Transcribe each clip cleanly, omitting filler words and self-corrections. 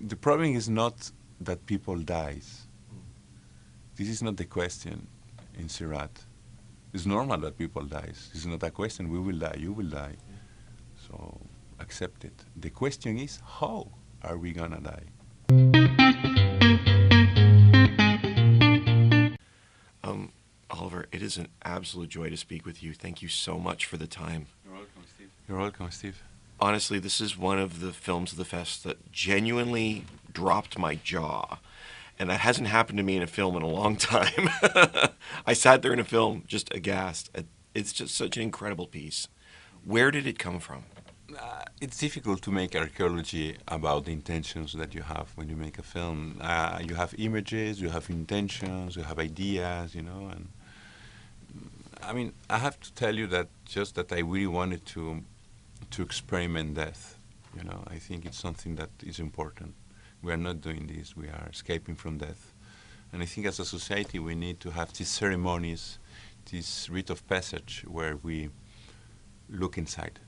The problem is not that people dies. This is not the question in Sirat. It's normal that people dies. It's not a question. We will die. You will die. So accept it. The question is, how are we gonna die? Oliver, it is an absolute joy to speak with you. Thank you so much for the time. You're welcome, Steve. You're welcome, Steve. Honestly, this is one of the films of the fest that genuinely dropped my jaw. And that hasn't happened to me in a film in a long time. I sat there in a film just aghast. It's just such an incredible piece. Where did it come from? It's difficult to make archaeology about the intentions that you have when you make a film. You have images, you have intentions, you have ideas, and I mean, I have to tell you that just that I really wanted to experiment death. I think it's something that is important. We are not doing this. We are escaping from death. And I think as a society we need to have these ceremonies, this rite of passage where we look inside,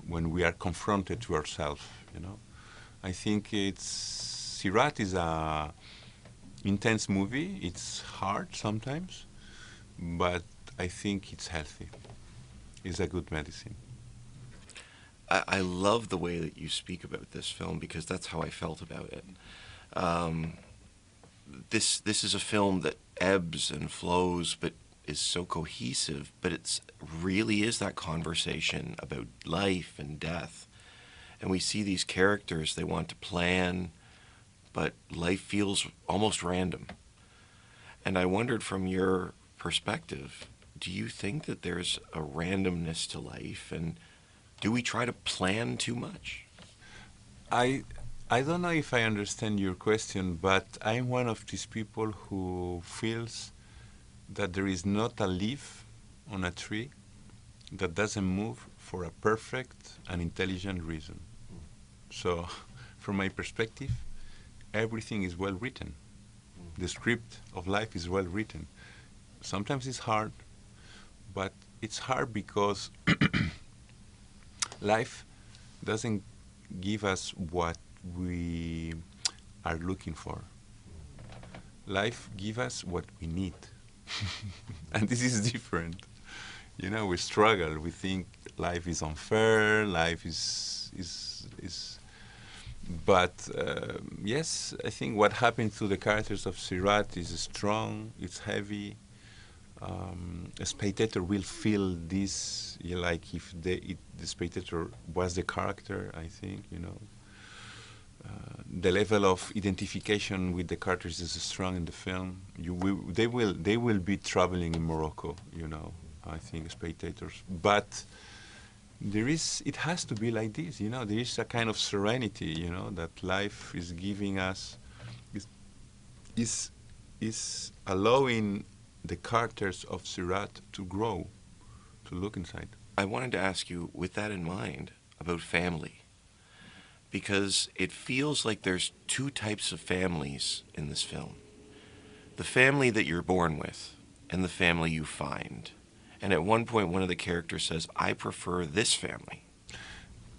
when we are confronted to ourselves, I think Sirat is a intense movie. It's hard sometimes, but I think it's healthy. It's a good medicine. I love the way that you speak about this film because that's how I felt about it. This is a film that ebbs and flows, but is so cohesive. But it's really is that conversation about life and death, and we see these characters. They want to plan, but life feels almost random. And I wondered, from your perspective, do you think that there's a randomness to life, and do we try to plan too much? I don't know if I understand your question, but I'm one of these people who feels that there is not a leaf on a tree that doesn't move for a perfect and intelligent reason. So, from my perspective, everything is well written. The script of life is well written. Sometimes it's hard, but it's hard because life doesn't give us what we are looking for. Life gives us what we need. And this is different. We struggle. We think life is unfair, life is but yes, I think what happened to the characters of Sirat is strong, it's heavy. A spectator will feel this, like if the spectator was the character. I think the level of identification with the characters is strong in the film. They will be traveling in Morocco. I think spectators, but it has to be like this. There is a kind of serenity. That life is giving us, is allowing the characters of Sirat to grow, to look inside. I wanted to ask you, with that in mind, about family. Because it feels like there's two types of families in this film. The family that you're born with, and the family you find. And at one point, one of the characters says, I prefer this family.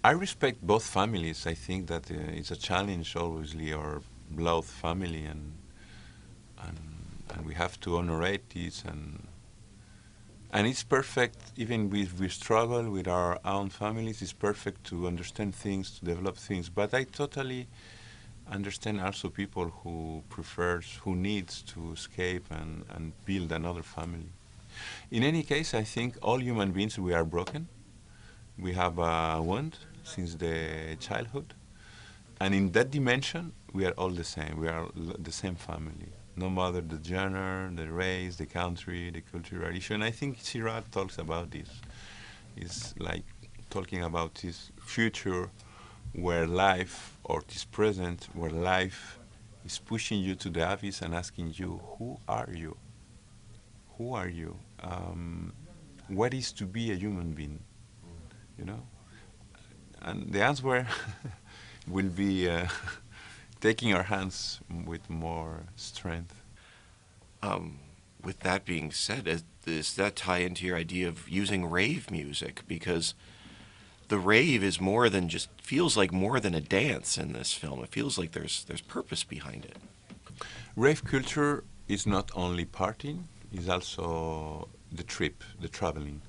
I respect both families. I think that it's a challenge, obviously, our blood family, and we have to honor this, and it's perfect. Even if we struggle with our own families, it's perfect to understand things, to develop things. But I totally understand also people who needs to escape and build another family. In any case, I think all human beings, we are broken. We have a wound since the childhood, and in that dimension, we are all the same. We are the same family. No matter the gender, the race, the country, the cultural issue. And I think Sirat talks about this. It's like talking about this future where life, or this present where life is pushing you to the abyss and asking you, who are you? Who are you? What is to be a human being? And the answer will be taking our hands with more strength. With that being said, does that tie into your idea of using rave music? Because the rave is more than just, feels like more than a dance in this film. It feels like there's purpose behind it. Rave culture is not only partying; it's also the trip, the traveling.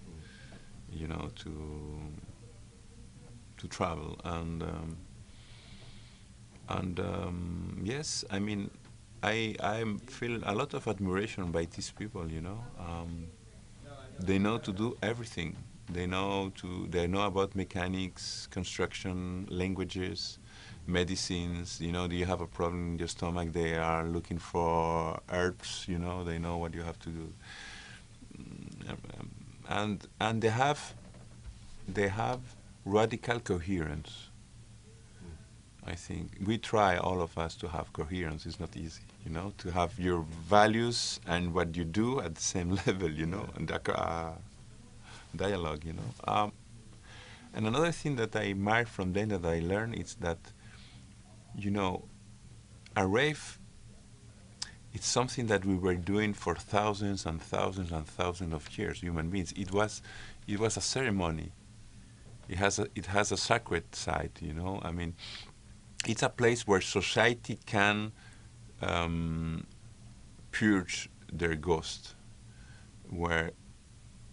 You know, to travel yes, I mean, I feel a lot of admiration by these people. You know, they know to do everything. They know about mechanics, construction, languages, medicines. You know, do you have a problem in your stomach? They are looking for herbs. You know, they know what you have to do. And they have radical coherence. I think we try, all of us, to have coherence. It's not easy, you know, to have your values and what you do at the same level, you know, and dialogue, you know. And another thing that I admire from them, that I learned, is that, you know, a rave, it's something that we were doing for thousands and thousands and thousands of years, human beings. It was a ceremony. It has a sacred side, you know. I mean, it's a place where society can purge their ghost, where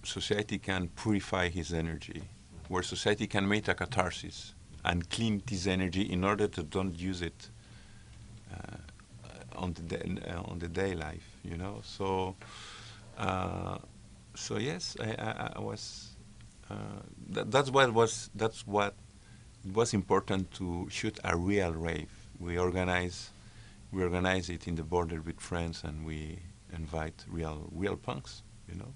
society can purify his energy, where society can make a catharsis and clean this energy in order to don't use it on the day life, you know. So yes, I was. That's what it was important to shoot a real rave. We organize it in the border with friends, and we invite real punks, you know,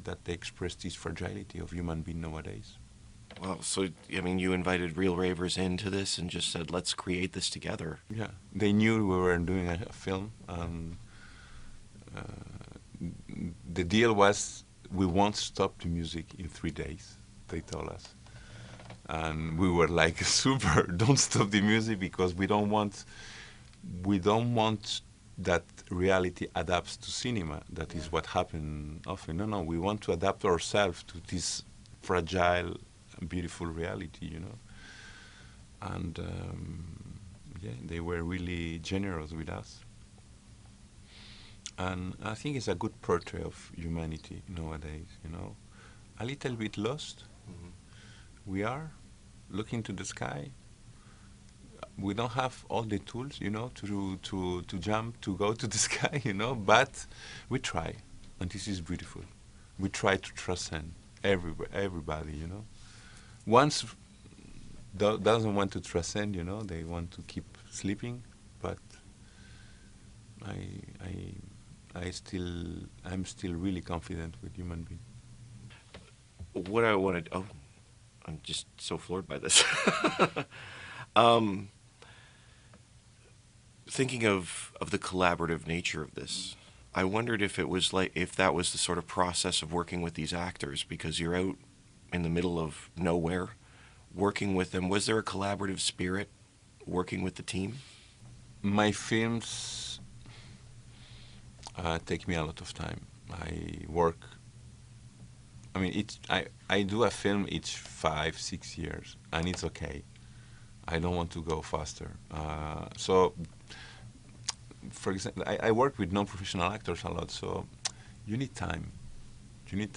that they express this fragility of human being nowadays. Well, so, I mean, you invited real ravers into this and just said, let's create this together. Yeah, they knew we were doing a film. Uh, the deal was, we won't stop the music in 3 days, they told us. And we were like, super, don't stop the music, because we don't want that reality adapts to cinema. That is what happened often. No, we want to adapt ourselves to this fragile, beautiful reality, you know. And yeah, they were really generous with us. And I think it's a good portrait of humanity nowadays, you know. A little bit lost. We are looking to the sky. We don't have all the tools, you know, to jump, to go to the sky, you know, but we try, and this is beautiful. We try to transcend everybody, you know. Once doesn't want to transcend, you know, they want to keep sleeping, but I'm still really confident with human being. What I wanted, oh, I'm just so floored by this. Thinking of the collaborative nature of this, I wondered if that was the sort of process of working with these actors, because you're out in the middle of nowhere, working with them. Was there a collaborative spirit working with the team? My films take me a lot of time. I do a film each 5-6 years, and it's okay. I don't want to go faster. So, for example, I work with non-professional actors a lot, so you need time.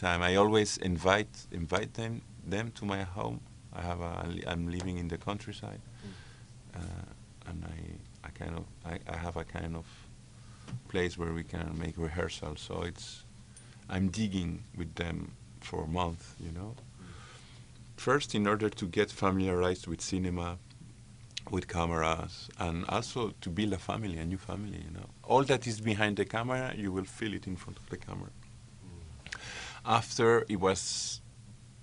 I always invite them to my home. I'm living in the countryside, and I have a kind of place where we can make rehearsals. So I'm digging with them for a month, you know. First, in order to get familiarized with cinema, with cameras, and also to build a new family, you know. All that is behind the camera, you will feel it in front of the camera. After, it was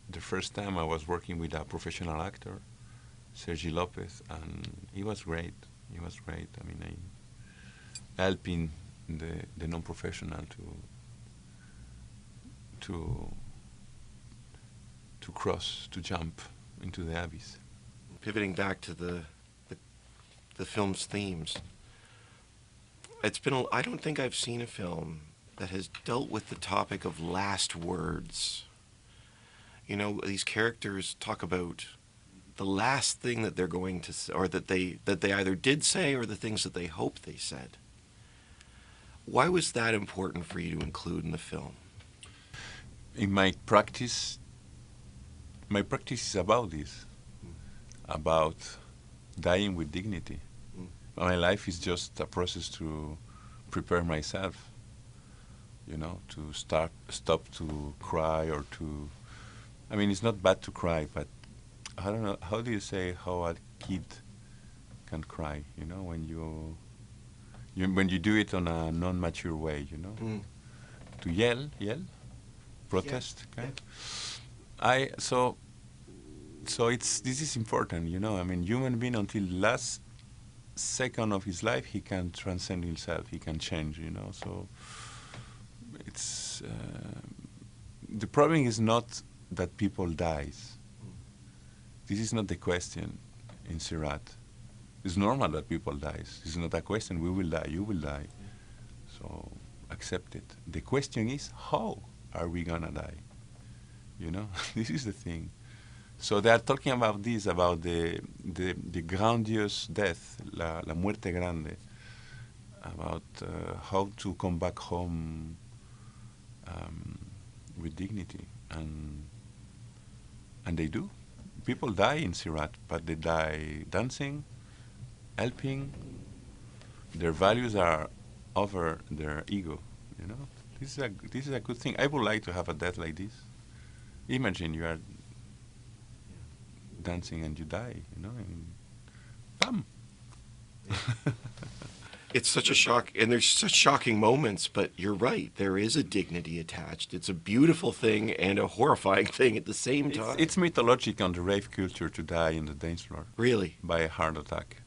the first time I was working with a professional actor, Sergi Lopez, and he was great. I mean, helping the non-professional to jump into the abyss. Pivoting back to the film's themes, I don't think I've seen a film that has dealt with the topic of last words. You know, these characters talk about the last thing that they're going to say, or that they either did say, or the things that they hope they said. Why was that important for you to include in the film? In my practice is about this, about dying with dignity. My life is just a process to prepare myself, you know, to stop to cry or to. I mean, it's not bad to cry, but I don't know. How do you say how a kid can cry? You know, when when you do it on a non-mature way, you know, to yell, protest, Yeah. kind. So this is important, you know. I mean, human being until last second of his life, he can transcend himself. He can change, you know. So it's the problem is not that people dies. This is not the question in Sirat. It's normal that people dies. It's not a question. We will die. You will die. So accept it. The question is, how are we gonna die? You know, this is the thing. So they are talking about this, about the grandiose death, la muerte grande, about how to come back home with dignity, and they do. People die in Sirat, but they die dancing, helping. Their values are over their ego. You know, this is a good thing. I would like to have a death like this. Imagine you are dancing and you die, you know, and bam. It's such a shock, and there's such shocking moments, but you're right. There is a dignity attached. It's a beautiful thing and a horrifying thing at the same time. It's mythological on the rave culture to die in the dance floor. Really? By a heart attack.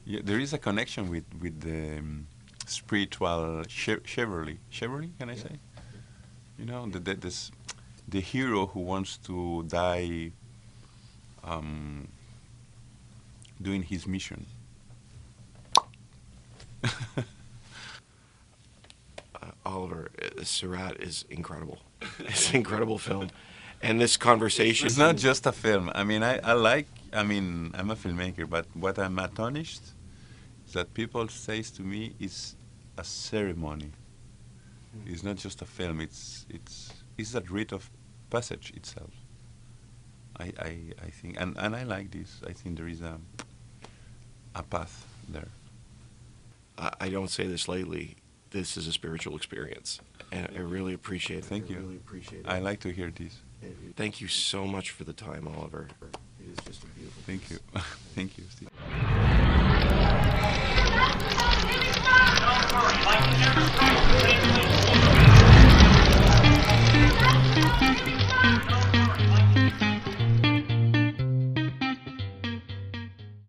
Yeah, there is a connection with the spiritual chivalry. Chivalry, can I say? You know, the hero who wants to die doing his mission. Oliver, Sirat is incredible. It's an incredible film. And this conversation... It's not just a film. I mean, I'm a filmmaker, but what I'm astonished is that people say to me it's a ceremony. It's not just a film. It's a rite of passage itself. I think, and I like this. I think there is a path there. I don't say this lightly. This is a spiritual experience, and I really appreciate it. Thank you. I really appreciate it. I like to hear this. Thank you so much for the time, Oliver. It is just a beautiful Thank you. Thank you, Steve.